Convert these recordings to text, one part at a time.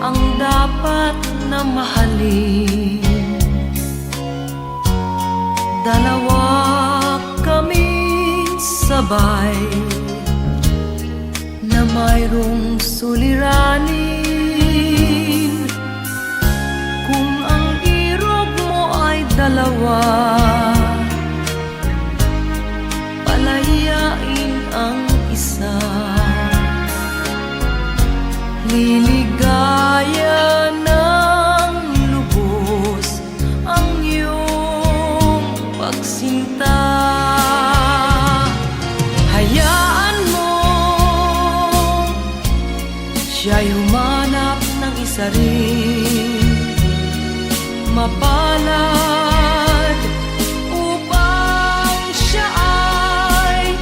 ang dapat na mahalin. Dalawa kaming sabay na mayroong suliranin. Kung ang irog mo ay dalawa, palayain ang isa. Liligaya ng lubos ang iyong pagsinta. Hayaan mo siya'y humanap ng isa rin mapalad upang siya ay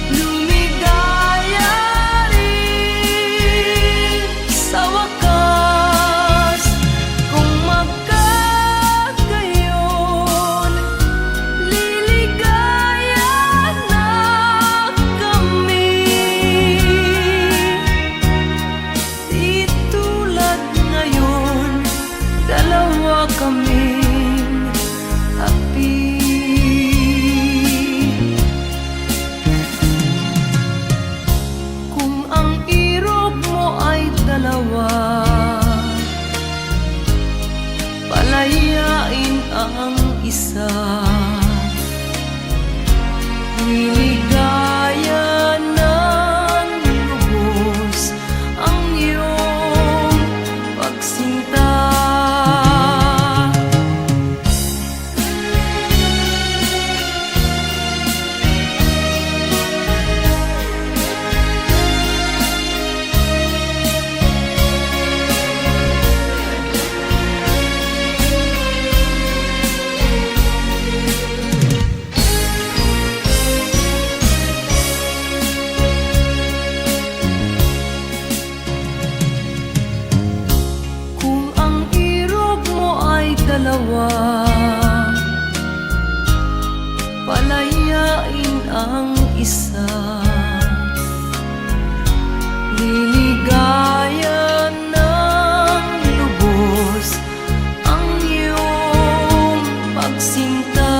lumigaya rin sa wakas. Kung magkagayon, liligaya na kami. Di tulad ngayon, dalawa kaming api. Kung ang irog mo ay dalawa, palayain ang isa. Liligaya ng lubos ang iyong pagsinta. Kung ang irog mo ay dalawa, palayain ang isa. Liligaya ng lubos ang iyong pagsinta.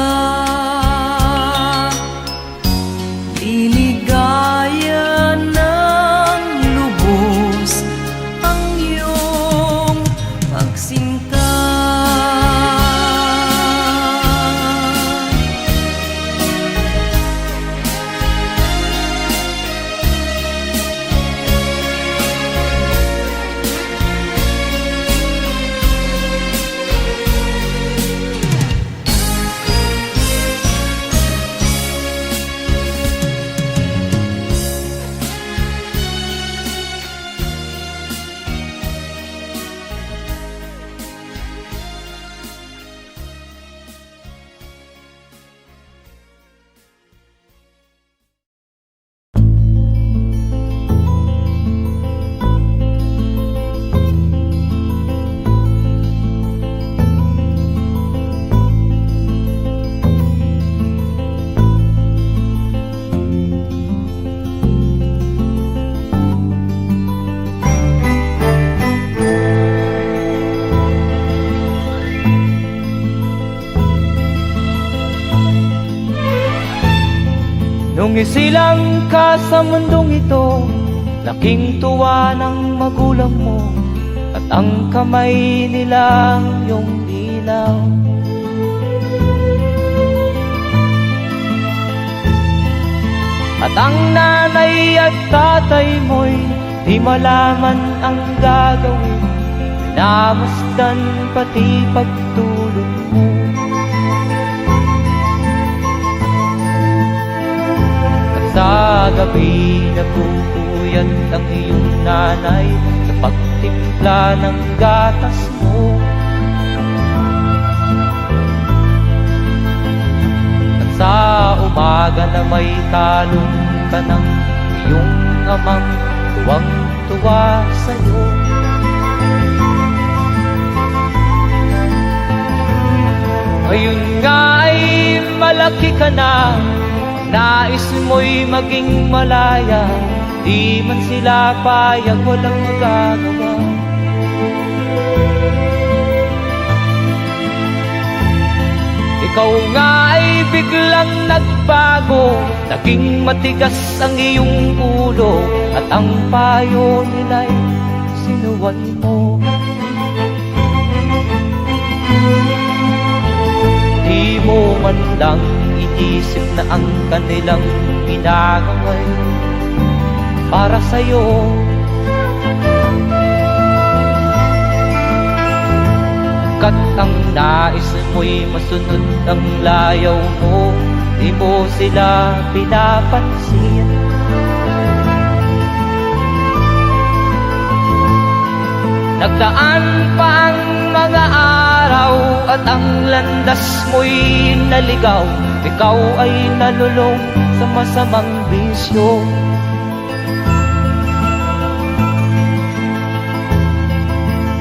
Liligaya ng lubos ang iyong pagsinta. Nung isilang ka sa mundong ito, laking tuwa ng magulang mo, at ang kamay nila iyong ilaw. At ang nanay at tatay mo'y di malaman ang gagawin, namasdan pati pagtulog mo. Sa gabi nagpupuyat ang iyong nanay sa pagtimpla ng gatas mo. At sa umaga na may talong ka ng iyong amang tuwang-tuwa sa'yo. Ngayon nga ay malaki ka na, nais mo'y maging malaya, di man sila payag, walang magagawa. Ikaw nga ay biglang nagbago, naging matigas ang iyong ulo, at ang payo nila'y sinuway mo. Di mo man lang inisip na ang kanilang ginagawa'y para sa'yo. Kat ang nais mo'y masunod ang layaw mo, di mo sila pinapansin. Nagdaan pa ang mga araw at ang landas mo'y naligaw. Ikaw ay nalulong sa masamang bisyo.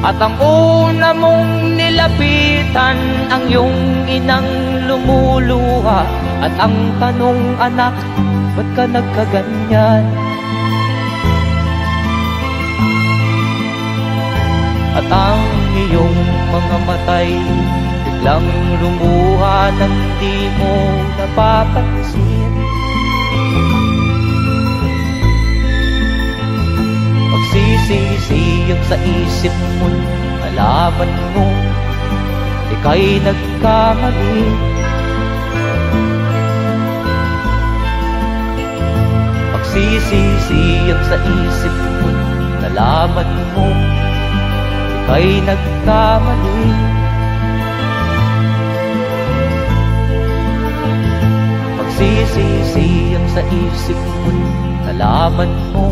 At ang una mong nilapitan, ang iyong inang lumuluha. At ang tanong, anak, ba't ka nagkaganyan? At ang iyong mga matay biglang lumuha nang di mo napapansin. Magsisisiyag sa isip mo, nalaman mo ika'y nagkamali. Magsisisiyag sa isip mo, nalaman mo ika'y nagkamali. Magsisisiyag sa isip mo, nalaman mo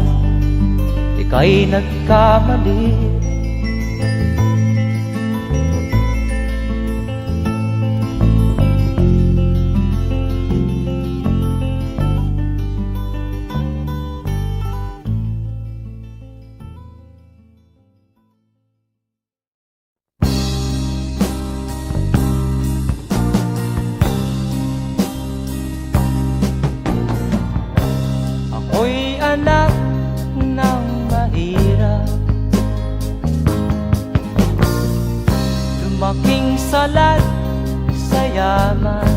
ika'y nagkamali. Ako'y anak ng mahirap, lumaking salat sa yaman.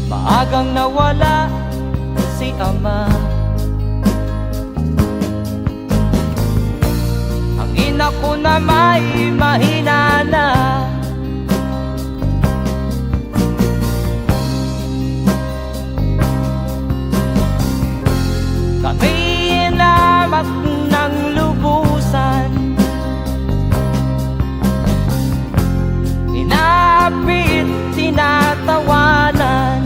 Maagang nawala si ama, ang ina ko na may mahina na. Kami inamak ng lubusan, inapit, tinatawanan.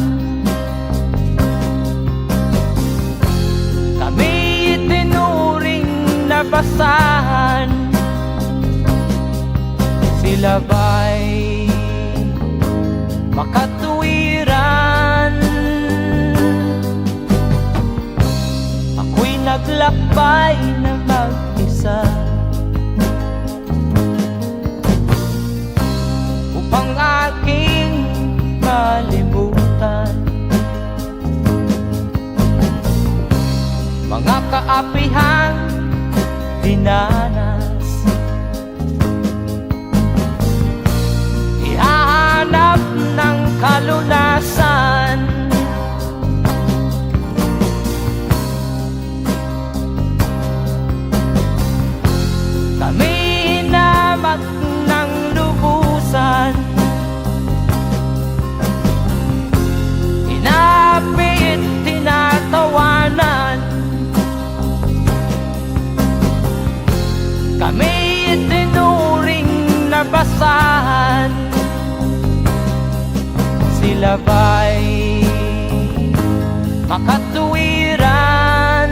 Kami itinuring na basahan. Sila ba'y makatuwiran? Ako'y naglakbay na mag-isa upang aking malimutan mga kaapihang dinanas. Ihahanap ng kalunasan. Kami hinamak ng lubusan, inapit, tinatawanan. Kami itinuring na basahan. Sila ba'y makatuwiran?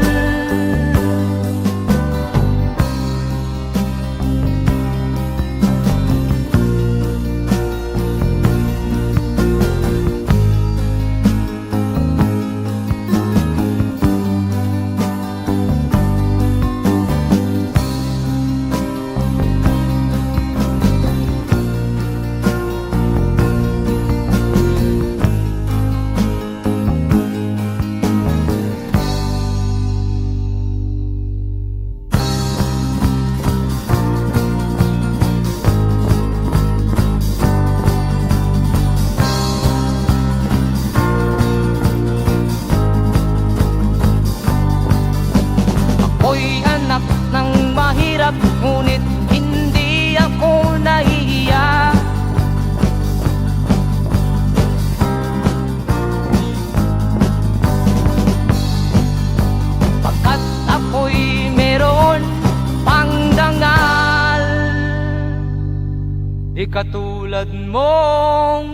katulad mong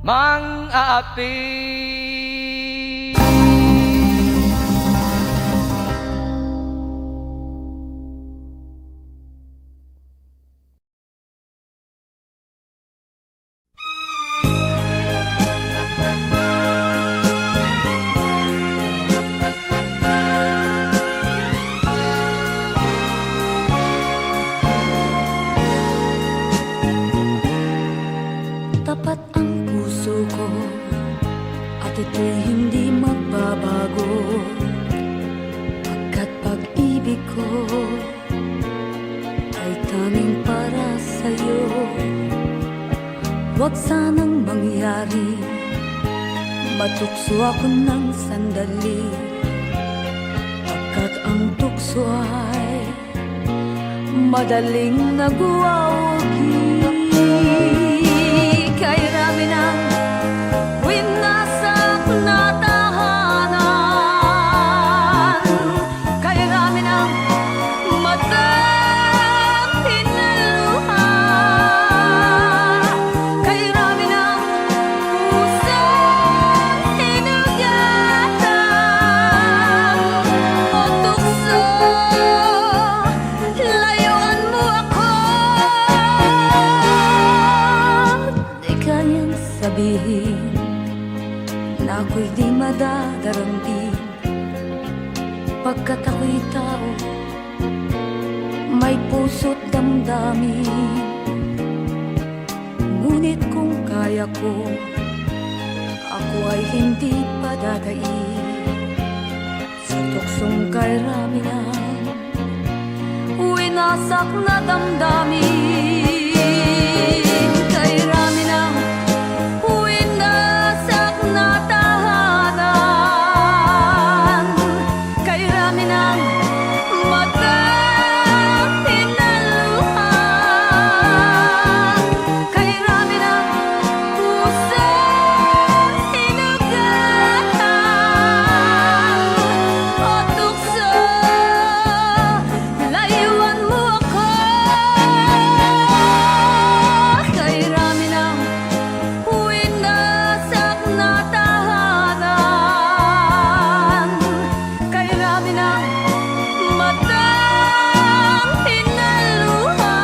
mang-aapi. Tapat ang puso ko at ito'y hindi magbabago, pagkat pag-ibig ko ay tanging para sa'yo. Huwag sanang mangyari matukso ako ng sandali, pagkat ang tukso ay madaling nagwawagi. Kay rami ng winasak na tahanan, kay rami ng matang pinaluha, kay rami ng pusong hinugatan o tukso, layuan mo ako. Di kayang sabihin na ako'y di madadaramdin, pagkat ako'y tao, may puso't damdamin. Ngunit kung kaya ko, ako ay hindi padadaig sa tuksong kay rami ng winasak na damdamin. Kay rami ng winasak na tahanan, kay rami ng matang pinaluha, kay rami ng pusong hinugatan o tukso, layuan mo ako. Kay rami ng winasak na tahanan, kay rami ng matang pinaluha,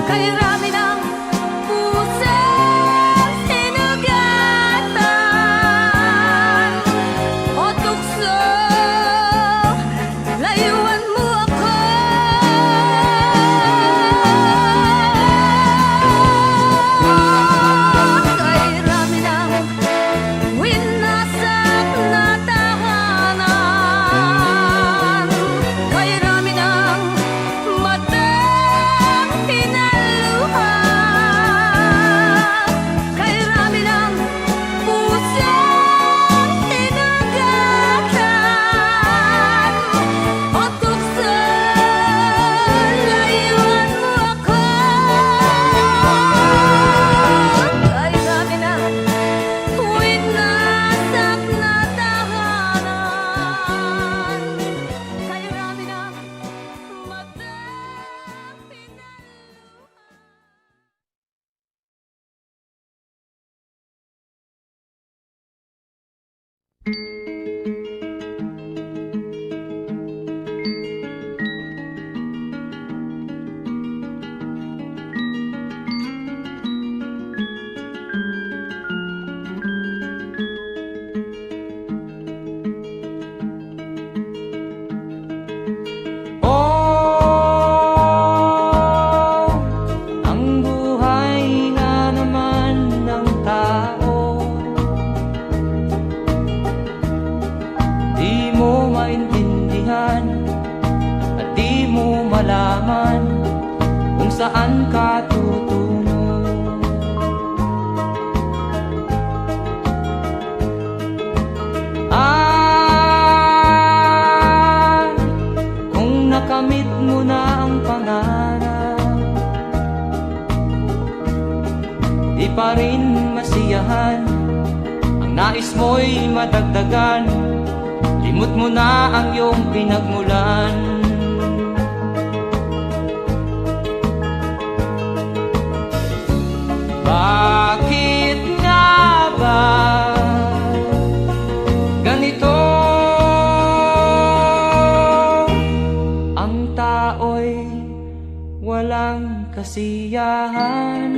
kay rami ng pusong hinugatan o tukso, layuan mo ako. Kay rami ng winasak na tahanan, kay rami ng matang pinaluha, kay rami ng pusong hinugatan o tukso, layuan mo ako. Kay rami ng winasak na tahanan, kay rami ng matang pinaluha. Oh, ang buhay nga naman ng tao, di mo maintindihan at di mo malaman kung saan ka tutungo. Kung nakamit mo na ang pangarap, di pa rin masiyahan ang nais mo'y madagdagan. Limot mo na ang iyong pinagmulan. Bakit nga ba ganito? Ang tao'y walang kasiyahan.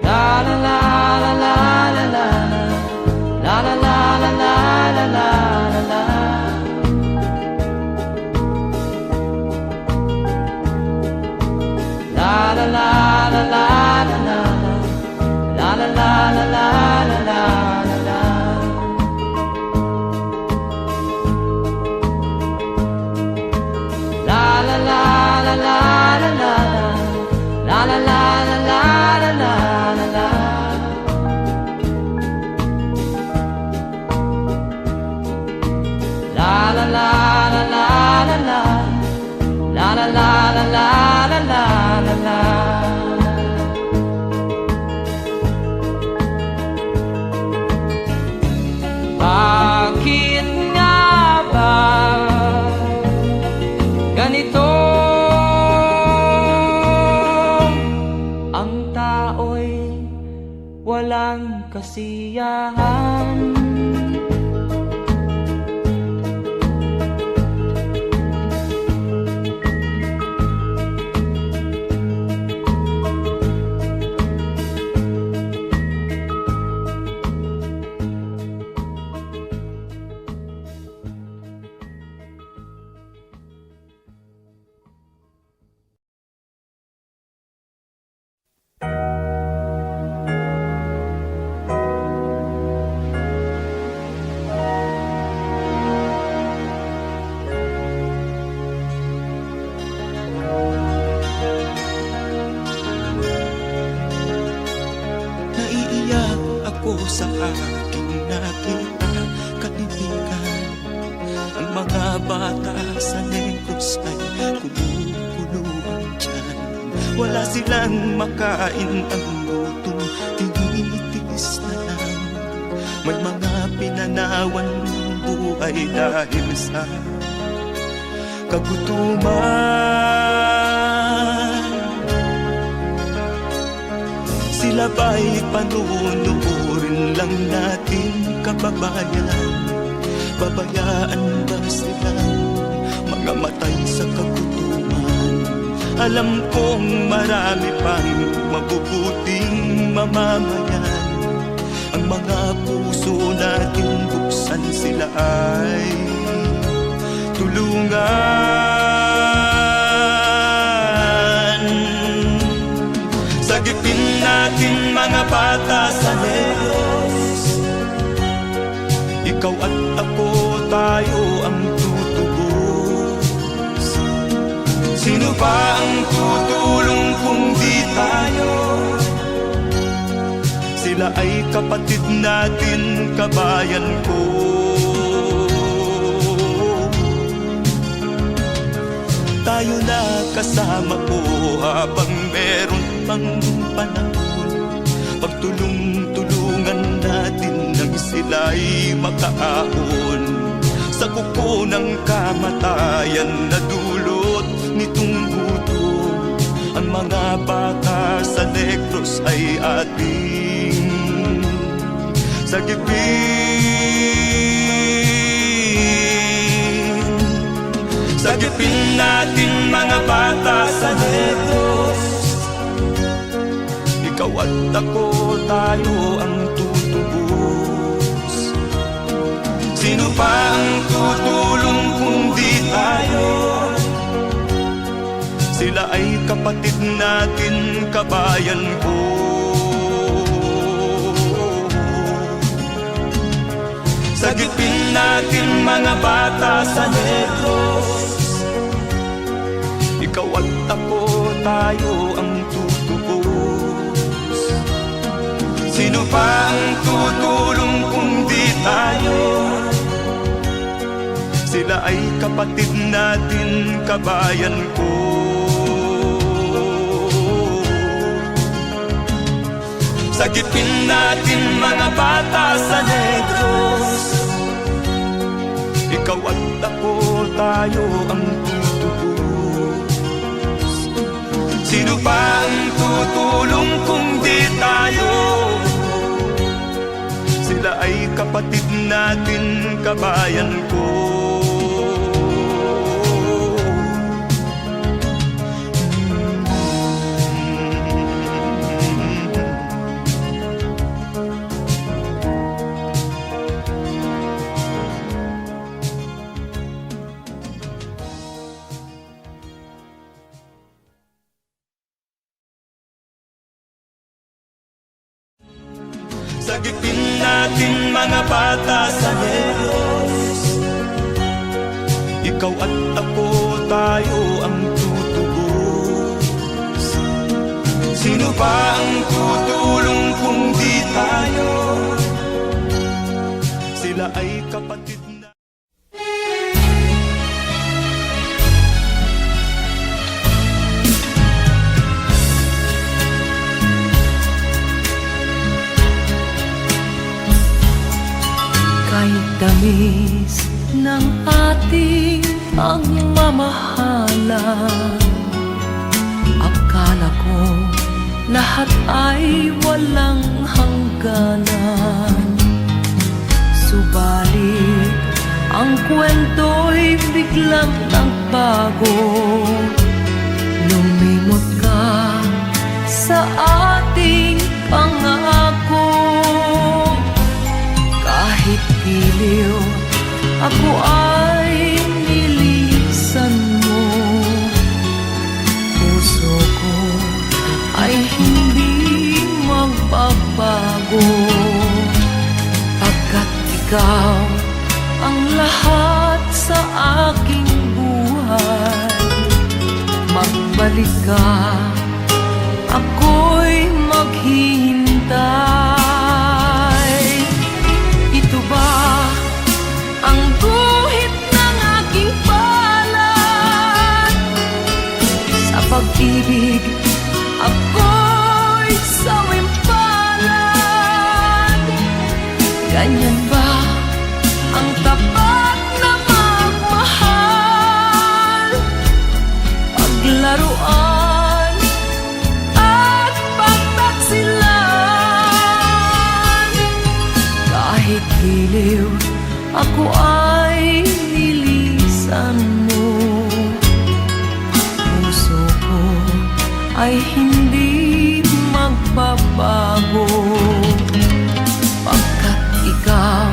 La la la la la la la la la la la la la la la. La la la la la la la la la la la la la la. La la la la la la la la la la la la la. La la la la la la la la la la la la la la. Bakit nga ba ganito? Ang tao'y walang kasiyahan. Naiiyak ako sa aking nakita, kaibigan. Ang mga bata sa Negros ay kumukuluan dyan. Wala silang makain, ang gutom tinitiis na lang. May mga pinanawan ng buhay dahil sa kagutuman. Sila ba'y panunurin lang natin, kababayan? Babayaan ba silang mga matay sa kagutuman? Alam kong marami pang mabubuting mamamayan. Ang mga puso natin buksan, sila ay tulungan. Sagipin natin mga bata sa Negros. Ikaw at ako, tayo ang tutubos. Sino ba ang tutulong kung di tayo? Sila ay kapatid natin, kabayan ko. Tayo na kasama ko habang meron pang panahon. Pagtulong-tulungan natin nang sila'y makaahon sa kuko ng kamatayan na dulot nitong gutom. Ang mga bata sa Negros ay ating sagipin. Sagipin natin mga bata sa Negros. Ikaw at ako, tayo ang tutubos. Sino pa ang tutulong kung di tayo? Sila ay kapatid natin, kabayan ko. Sagipin natin mga bata sa Negros. Ikaw at ako, tayo ang tutubos. Sino pa ang tutulong kung di tayo? Sila ay kapatid natin, kabayan ko. Sagipin natin mga bata sa negros. Ikaw at ako, tayo ang tutubos. Sino pa ang tutulong kung di tayo? Sila ay kapatid natin, kabayan ko. Sagipin natin mga bata sa negros. Ikaw at ako, tayo ang tutubos. Sino ba ang tutulong kung di tayo? Sila ay kapatid na. Kahit tamis ng ating pagmamahalan, akala ko lahat ay walang hangganan. Subalit ang kwento'y biglang nagbago. Lumimot ka sa ating pangako. Kahit giliw, ako ay nilisan mo. Puso ko ay hindi magbabago, pagkat ikaw ang lahat sa aking buhay. Magbalik ka, ako'y maghihintay. Ito ba ang guhit ng aking palad? Sa pag-ibig, ako'y sawimpalad. Ganyan ba ang tapat na magmahal? Paglaruan at pagtaksilan. Kahit giliw, ako ay nilisan mo. Puso ko ay hindi magbabago, pagkat ikaw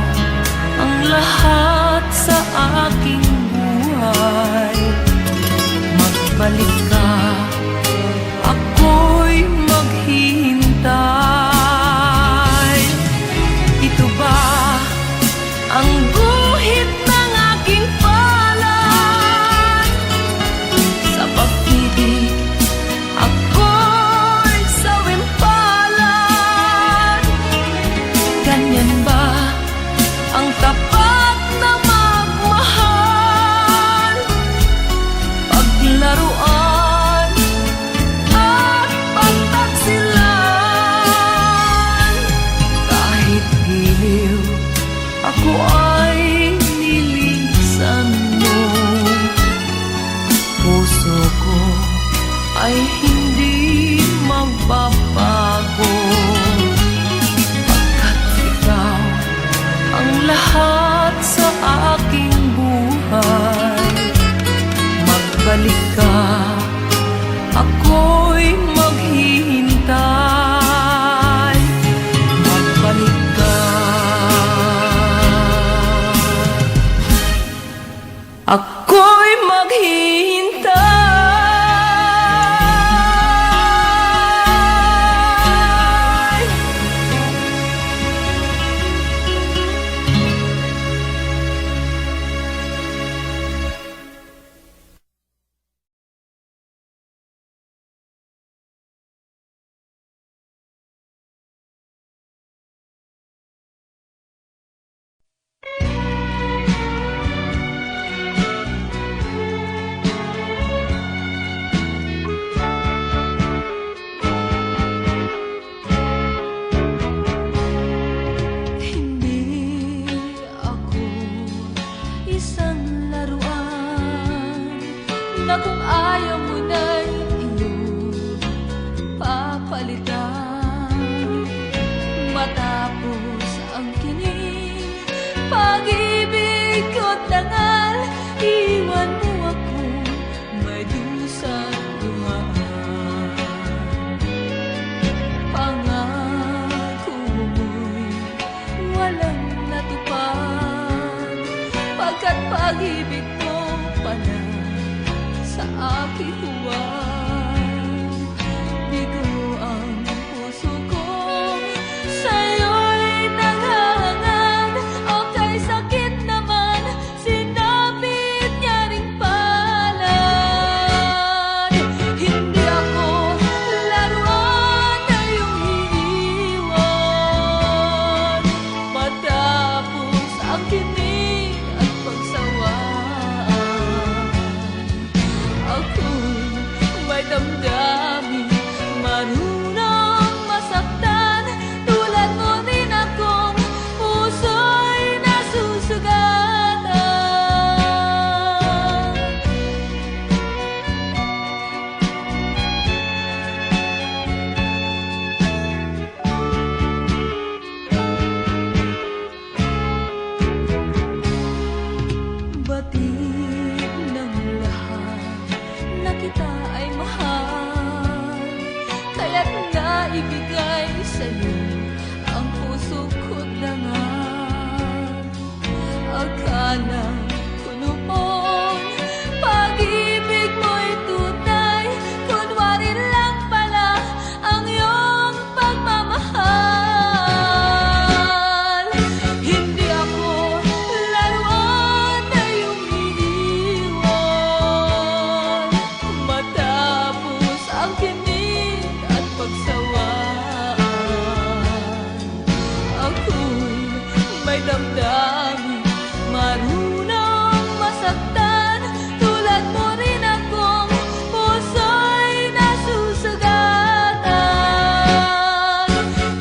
damdamin, marunong masaktan. Tulad mo rin akong puso'y nasusugatan.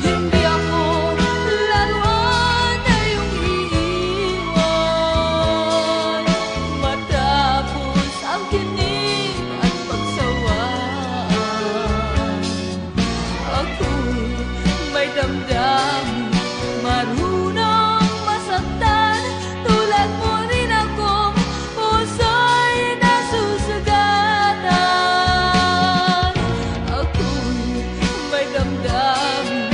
Hindi ako laruan na iyong iiwan matapos ang kinig at pagsawaan. Ako'y may damdamin, marunong masaktan. Tulad mo rin akong puso'y nasusugatan. Ako'y may damdamin,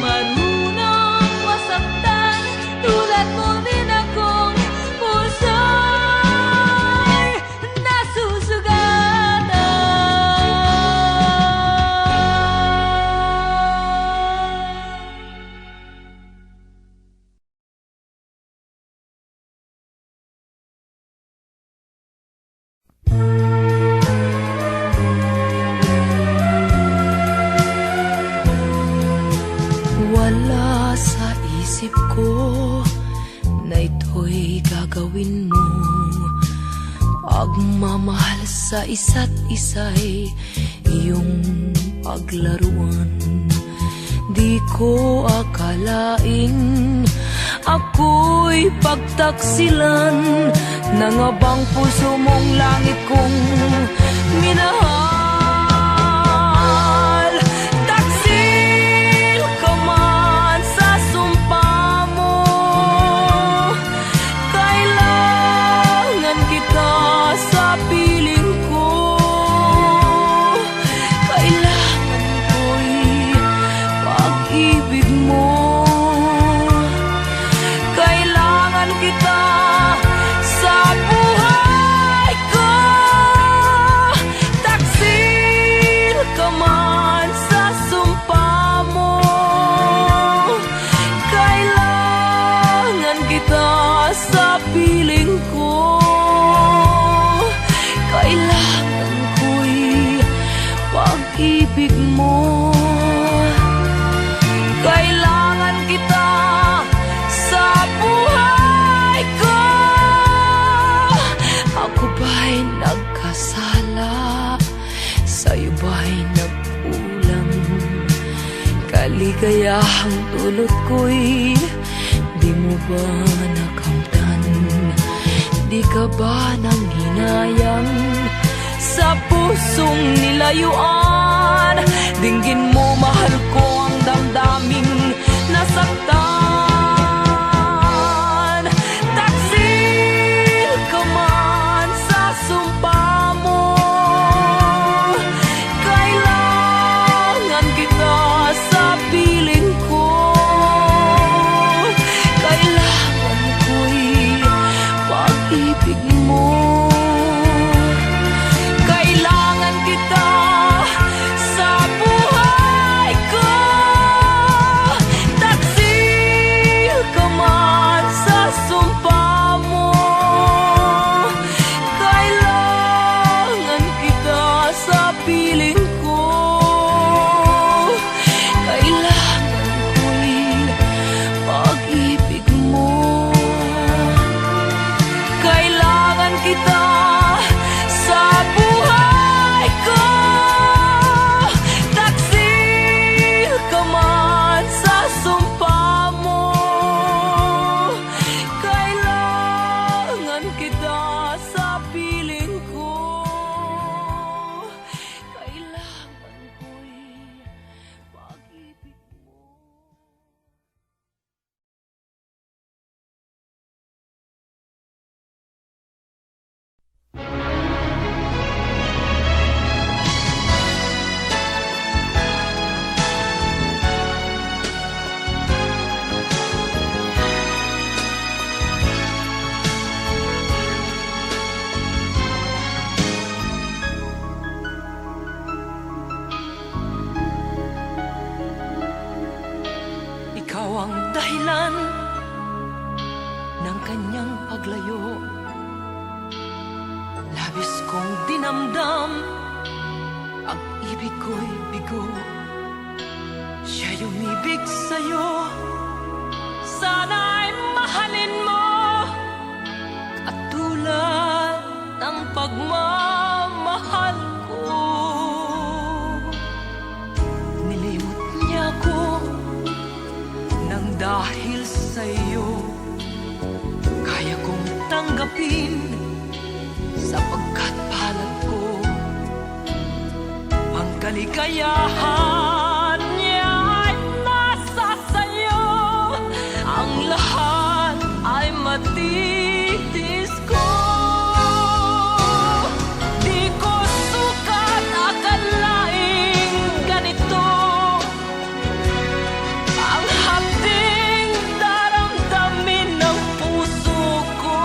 marunong masaktan. Tulad mo rin akong puso'y nasusugatan. Wala sa isip ko na ito'y gagawin mo. Pagmamahal sa isa't isa'y iyong paglaruan. Di ko akalain ako'y pagtaksilan ng abang puso mong langit kong minahal. Taksil ka man sa sumpa mo, kailangan kita sa piling ko. Kailangan ko'y pag-ibig mo. Kailangan kita sa buhay ko. Taksil ka man sa sumpa mo, kailangan kita sa piling ko. Kailangan ko'y pag-ibig mo. Kailangan kita sa buhay ko. Ako ba'y nagkasala? Sa'yo ba'y nagkulang? Kaligayahang dulot ko'y di mo ba nakamtan? Di ka ba nang hinayang sa pusong nilayuan? Dinggin mo, mahal ko, ang damdaming nasaktan. Taksil ka man sa sumpa mo, kailangan kita sa piling ko. Kailangan ko'y pag-ibig mo. Kailangan kita sa buhay ko. Taksil ka man sa sumpa mo, kailangan kita sa piling ko. Kailangan ko'y pag-ibig mo. Kailangan kita sa buhay ko. Taksil ka man sa sumpa mo, kailangan kita sa piling ko. Kailangan ko'y pag-ibig mo. Ikaw ang dahilan ng kanyang paglayo. Labis kong dinamdam, ang ibig ko'y bigo. Siya'y umibig sa'yo, sana'y mahal dahil sa'yo kaya kong tanggapin, sapagkat palad ko ang kaligayahan niya ay nasa sayo. Ang lahat ay matitis ko. Di ko sukat akalaing ganito ang hapding daramdamin ng puso ko.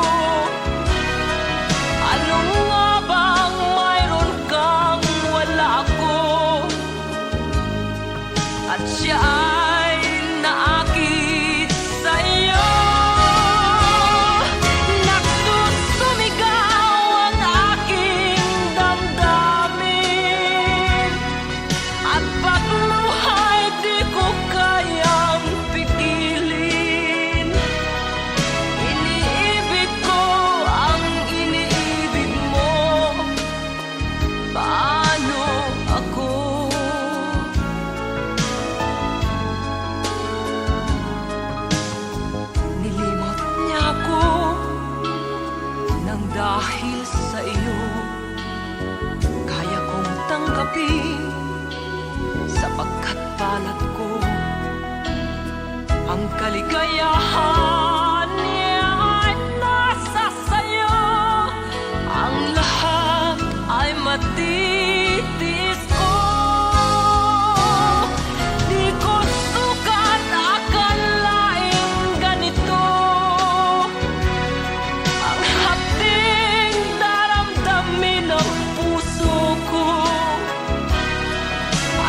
Ano nga bang mayroon kang wala ako? At siya ay naakit sa'yo. Nagsusumigaw ang aking damdamin, at pagluhay di ko kayang pigilin. Iniibig ko ang iniibig mo. Paano ako? Nilimot niya ako nang dahil sa iyo kaya kong tanggapin, sapagkat palad ko ang kaligayahan niya ay nasa sayo. Ang lahat ay matitis ko. Di ko sukat akalaing ganito ang hapding daramdamin ng puso ko.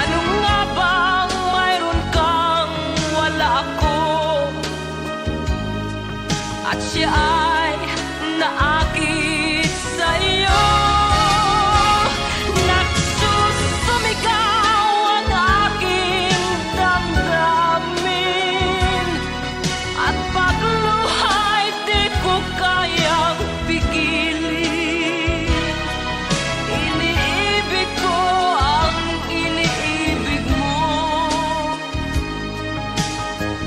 Ano nga bang mayroon kang wala ako? At siya ay naakit sa'yo. Nagsusumigaw ang aking damdamin, at pagluhay di ko kayang pigilin. Iniibig ko ang iniibig mo.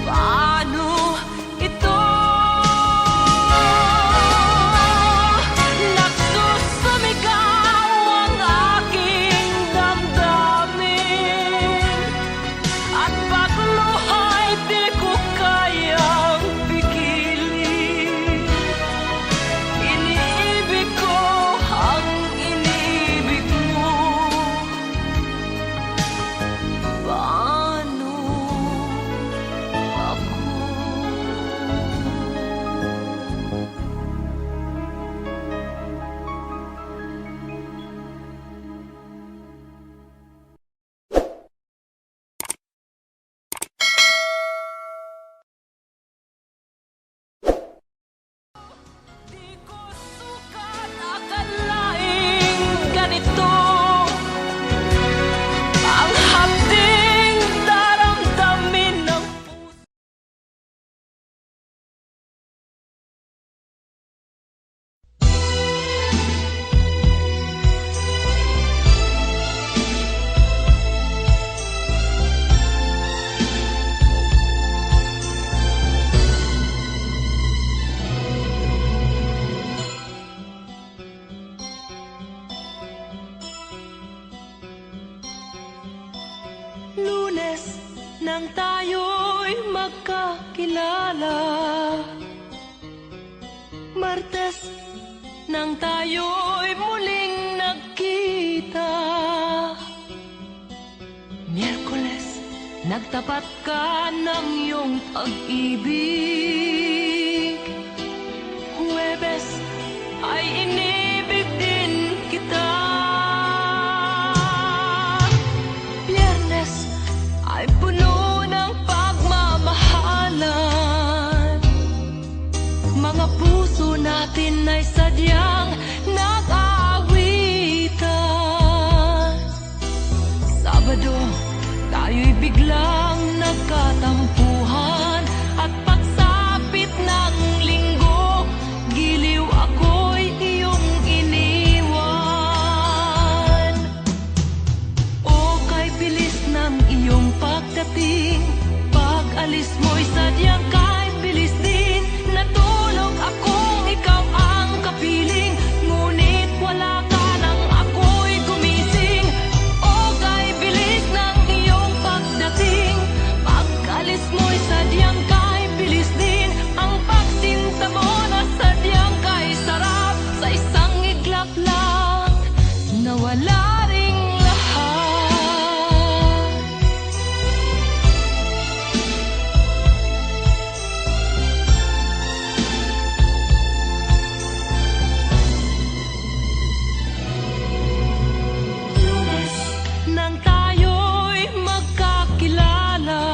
Paano ito? Nagsusumigaw ang aking damdamin, at pagluhay di ko kayang pigilin. Iniibig ko ang iniibig mo. Paano ako? Di ko sukat akalaing ganito ang hapding daramdamin ng puso. Lunes nang tayo'y magkakilala, Martes nang tayo'y muling nagkita, Miyerkules nagtapat ka ng iyong pag-ibig, Huwebes ay inibig din kita, Biyernes ay puno ng pagmamahalan. Mga puso natin ay sadyang nag-aawitan. Sabado, tayo'y biglang nagkatampuhan, at paksa Pag-alis mo'y sadyang kahit bilis din. Natulog akong ikaw ang kapiling, ngunit wala ka nang ako'y gumising. O kay bilis ng iyong pagdating. Pag-alis mo'y sadyang kahit bilis din. Ang pagsinta mo na sadyang kay sarap. Sa isang iglap lang nawala ring lahat. Nang tayo'y magkakilala,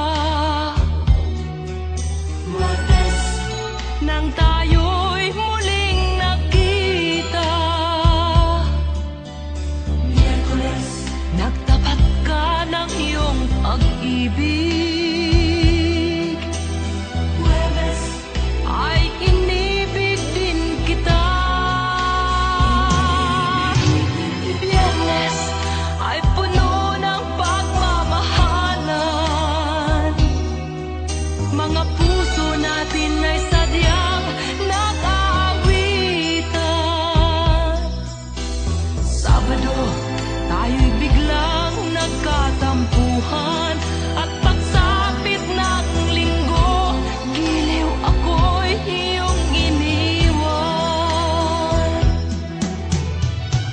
nang tayo'y muling nakita, nagtapat ka ng iyong pag-ibig. Ay inibig din kita. Biyernes ay puno ng pagmamahalan. Mga puso natin ay sadyang nag-aawitan. Sabado, tayo'y biglang nagkatampuhan. At pagsapit ng linggo, giliw ako'y iyong iniwan.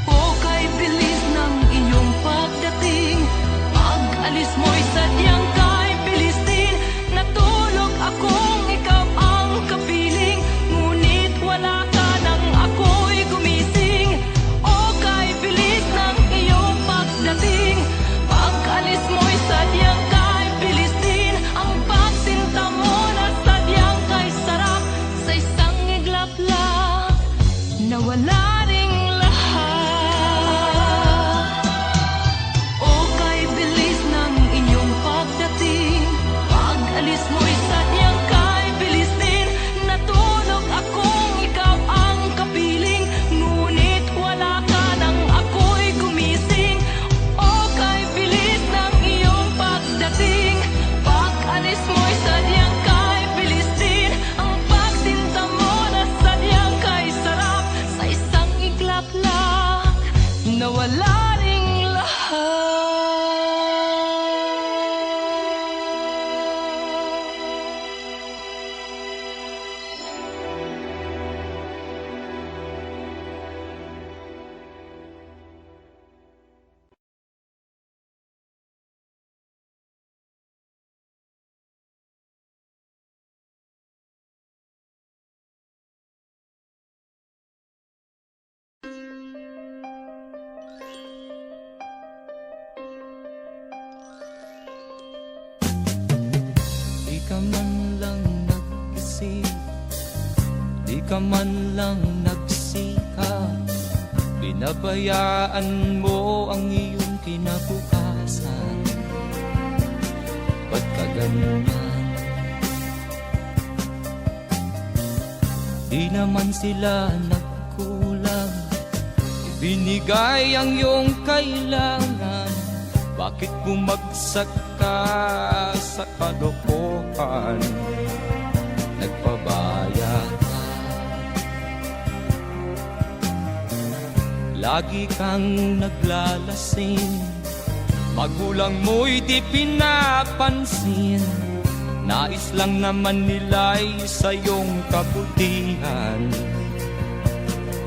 O kay bilis ng iyong pagdating. Pag-alis mo'y sadyang kay bilis din. Natulog akong ikaw ang kapiling, ngunit wala ka nang ako'y gumising. O kay bilis ng iyong pagdating. Pag-alis mo'y sadyang kay bilis din. Ang pagsinta mo na sadyang kay sarap. Sa isang iglap lang nawala ring lahat. O kay bilis ng inyong pagdating. Pag-alis mo'y sadyang kay bilis din. Natulog akong ikaw ang kapiling, ngunit wala ka nang ako'y gumising. O kay bilis ng iyong pagdating. Pag-alis mo'y sadyang kay bilis din. Ang pagsinta mo na sadyang kay sarap. Sa isang iglap lang nawala ring lahat. Di ka man lang nag-isip, di ka man lang nagsikap. Binabayaan mo ang iyong kinabukasan. Ba't ka ganyan? Di naman sila nagkulang, ibinigay ang iyong kailangan. Bakit bumagsak ka sa kalokohan? Nagpabaya ka, lagi kang naglalasing. Magulang mo'y di pinapansin. Nais lang naman nila'y sa iyong kabutihan.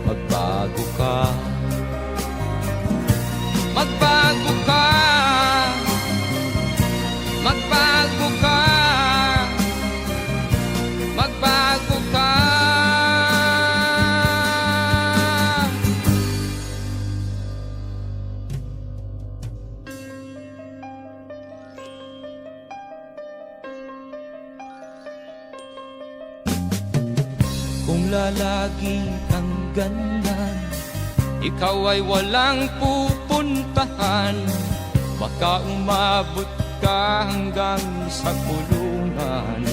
Magbago ka, magbago ka, magbago ka, magbago ka. Kung lalagi kang ganyan, ikaw ay walang pupuntahan. Baka umabot ka hanggang sa kulungan.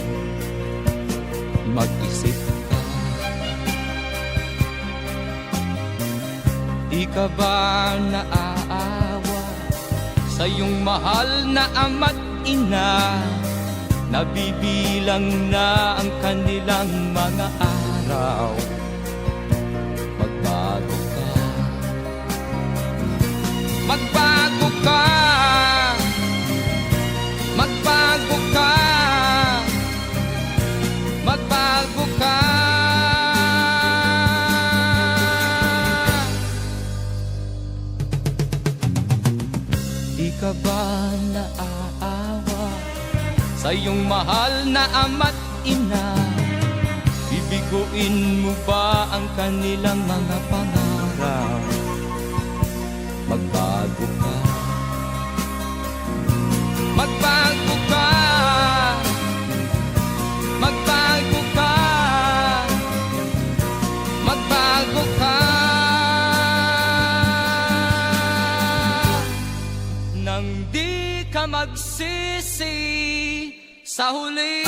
Mag-isip ka, di ka ba naaawa sa iyong mahal na ama't ina? nabibilang na ang kanilang mga araw. Magbago ka, magbago ka, magbago ka, magbago ka. Di ka ba naaawa sa iyong mahal na ama't ina? Bibiguin mo ba ang kanilang mga pangarap? Magbago ka, magbago ka, magbago ka, magbago ka. Nang di ka magsisi sa huli.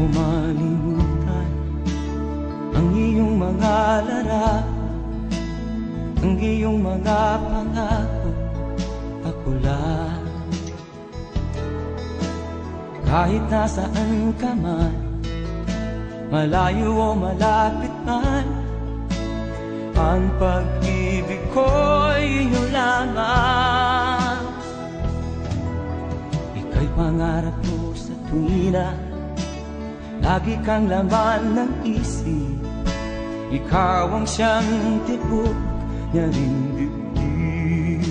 Malimutan ang iyong mga larawan, ang iyong mga pangako, ako lang. Kahit nasaan ka man, malayo o malapit man, ang pag-ibig ko'y iyong lamang. Ika'y pangarap ko sa tuwina, lagi kang laman ng isip. Ikaw ang siyang tibok niya ring dibdib.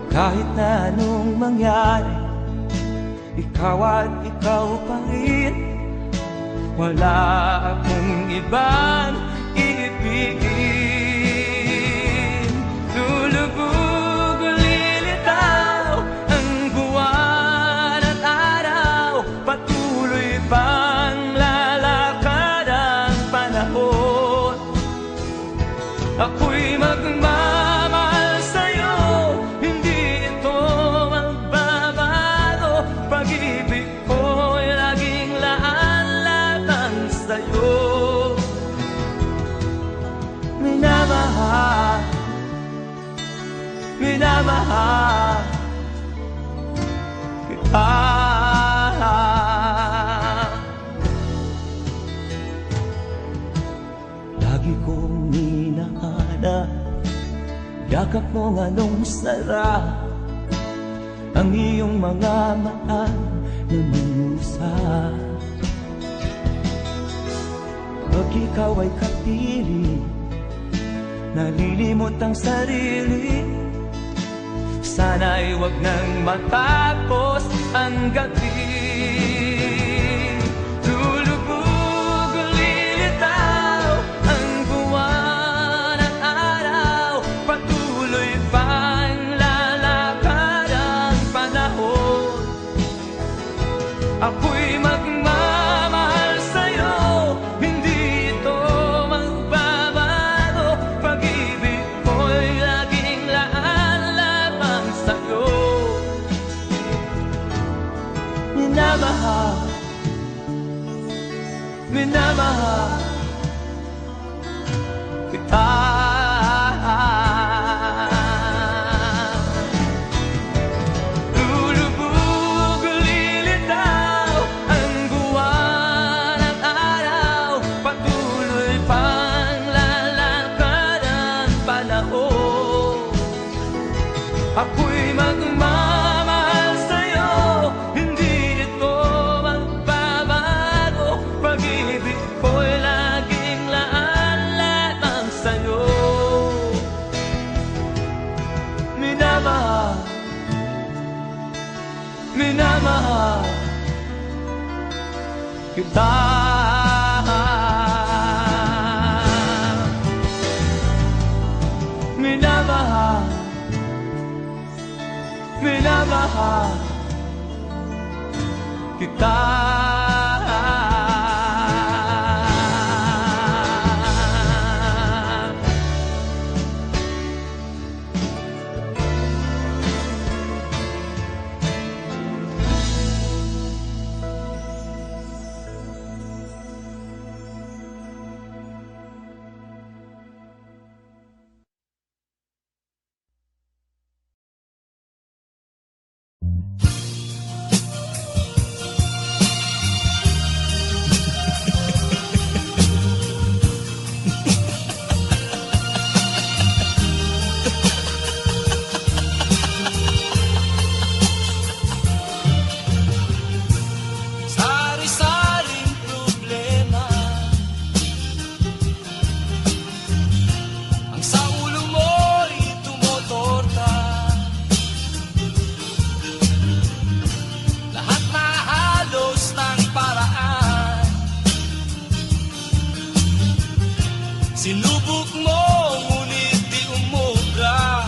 Kahit na anong mangyari, ikaw at ikaw pa rin. Wala akong ibang iibigin. Lulubog o lilitaw ang buwan at araw, patuloy pang lalakad ang panahon. Ako'y magmamahal sa'yo, hindi ito magbabago. Pag-ibig ko'y laging laan-latang sa'yo. Minamahal, minamahal kita. Lagi kong hinahanap yakap mong anong sarap, ang iyong mga mata na musa. Pag ikaw ay kapiling, nalilimot ang sarili. Sana'y wag nang matapos ang gabi. Lulubog o lilitaw ang buwan at araw, patuloy pang lalakad ang panahon. Ako'y magmamahal sa'yo, hindi ito magbabago. Pag-ibig ko'y laging laan-lamang sa'yo. Minamahal, minamahal kita. Lulubog o lilitaw ang buwan at araw, patuloy pang lalakad ang panahon. Ako'y magmamahal sa'yo, hindi ito magbabago. Pag-ibig ko'y laging laan-lamang sa'yo. Minamahal minamahal kita. Minamahal, minamahal kita. Sari-saring problema ang sa ulo mo'y tumotorta. Lahat na halos ng paraan sinubok mo, ngunit di umubra.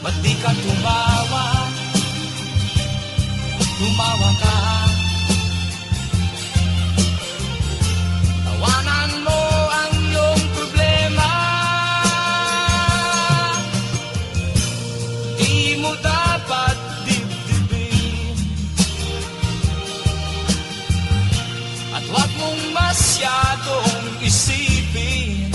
Ba't di ka tumawa? Tumawa ka. Tawanan mo ang iyong problema. Di mo dapat dibdibin, at huwag mong masyadong isipin.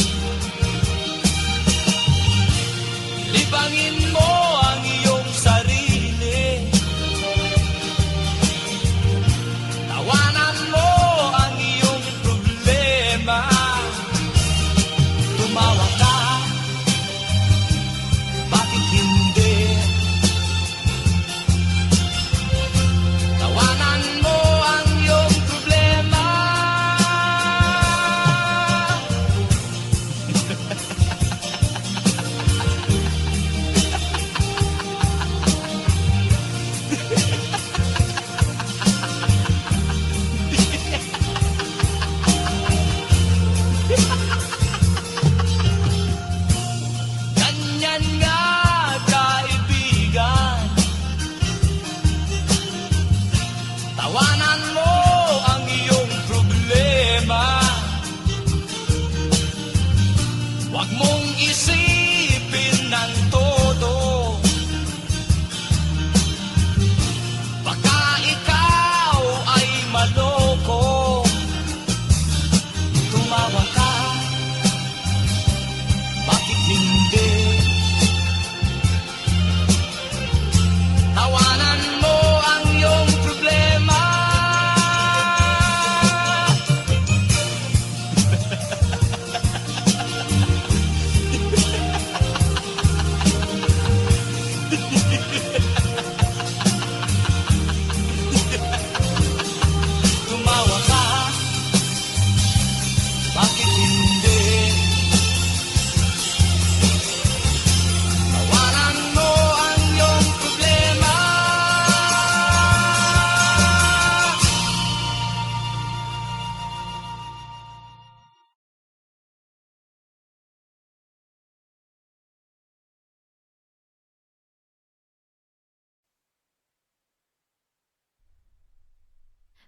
Libangin mo ang iyong sarili. Tawanan mo ang iyong problema. Tumawa ka, bakit hindi? Tawanan mo ang iyong problema. Ganyan nga, kaibigan. Tawanan mo ang iyong problema. Huwag mong isipin ng todo. Baka ikaw ay maloko. Tumawa ka, bakit hindi? Tawanan mo ang iyong problema. Tumawa ka, bakit hindi? Tawanan mo ang iyong problema.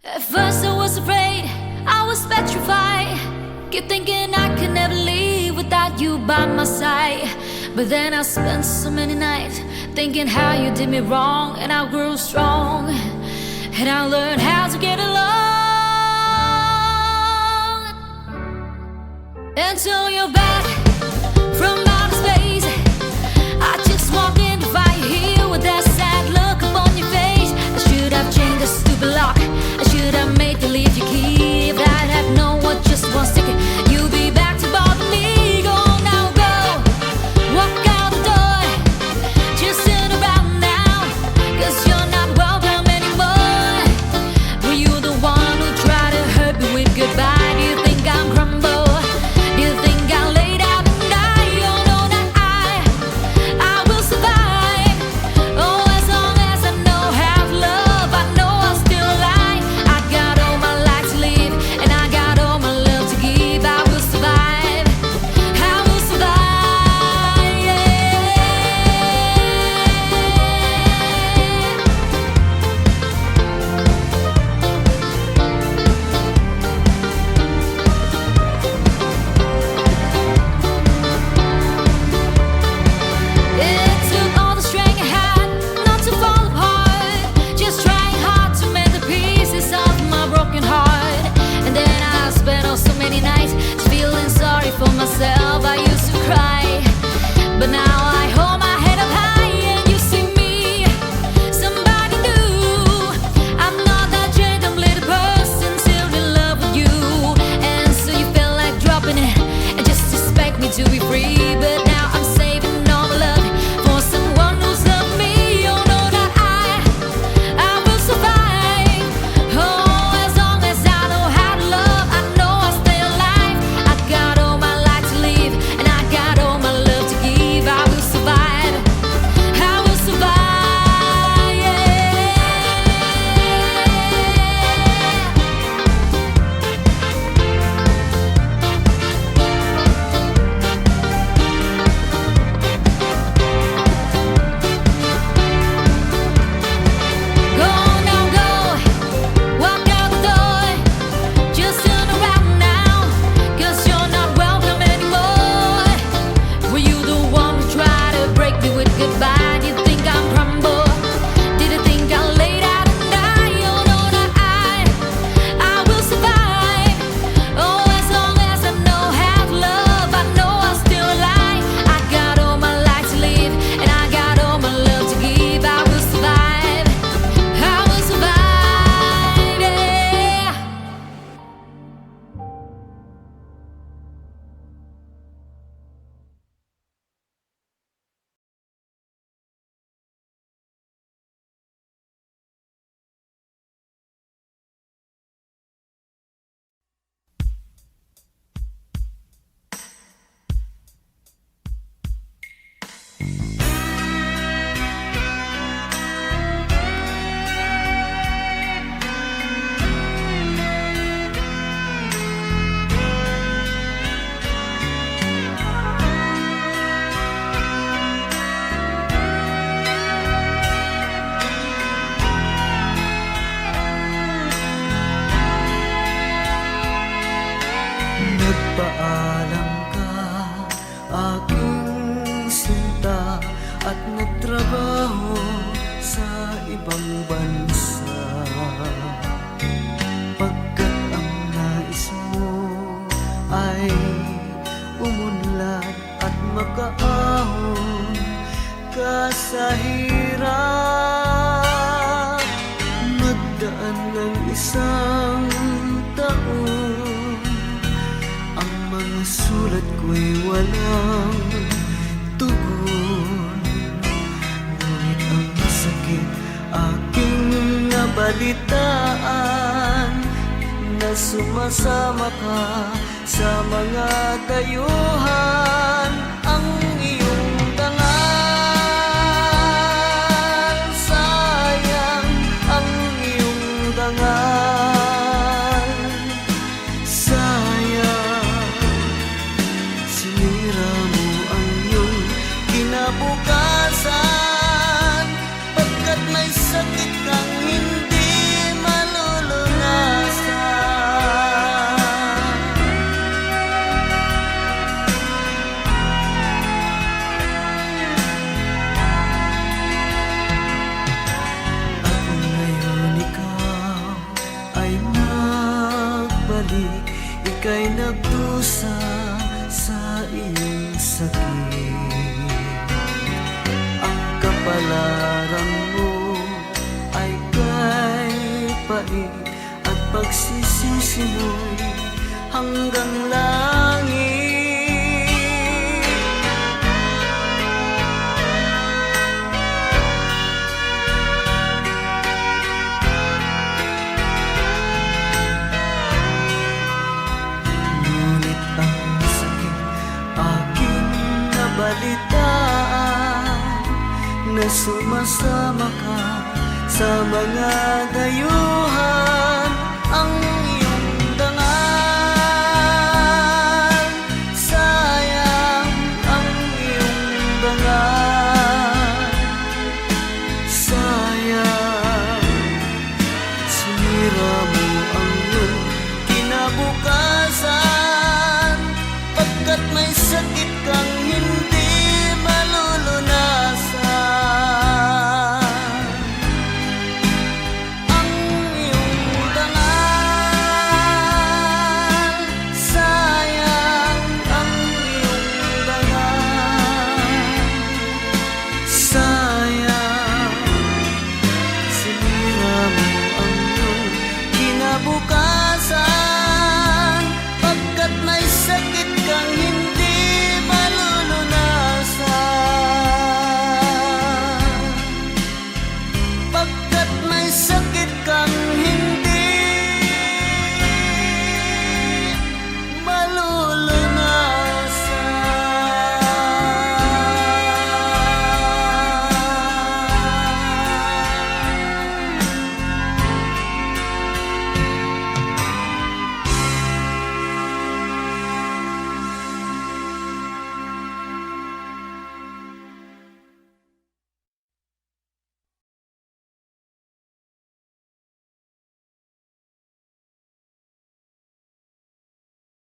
At first I was afraid, I was petrified. Kept thinking I could never leave without you by my side. But then I spent so many nights thinking how you did me wrong, and I grew strong, and I learned how to get along. Until you're back from outer space, I just walked in to find you here with that sad look upon your face. I should have changed the stupid lock. I should have made you leave your key. If I'd have known what just one second you'd be back to bother me. Go on now, go. Walk out the door. Just turn around now, 'cause you're not welcome anymore. Were you the one who tried to hurt me with goodbye? Do you think I'm crumble? Do you think I'll let Nagpaalam ka, aking sinta, at nagtrabaho sa ibang bansa. Pagkat ang nais mo ay umunlad at makaahon ka sa hirap. Magdaan ng isang taon, ang mga sulat ko'y walang tugon. Ngunit ang sakit aking nabalitaan, na sumasama ka sa mga dayuhan. Ang iyong dangal, sayang ang iyong dangal. Sayang, sinira mo ang iyong kinabukasan, pagkat may sakit kang hindi malulunasan. At ngayon ikaw ay nagbalik, ika'y nagdusa sa iyong sakit. Ang kapalaran mo ay kay pait, at pagsisisi mo'y hanggang langit. Ngunit ang sakit aking nabalitaan, na sumasama ka sa mga dayuhan. Ang iyong dangal, sayang ang iyong dangal. Sayang, sinira mo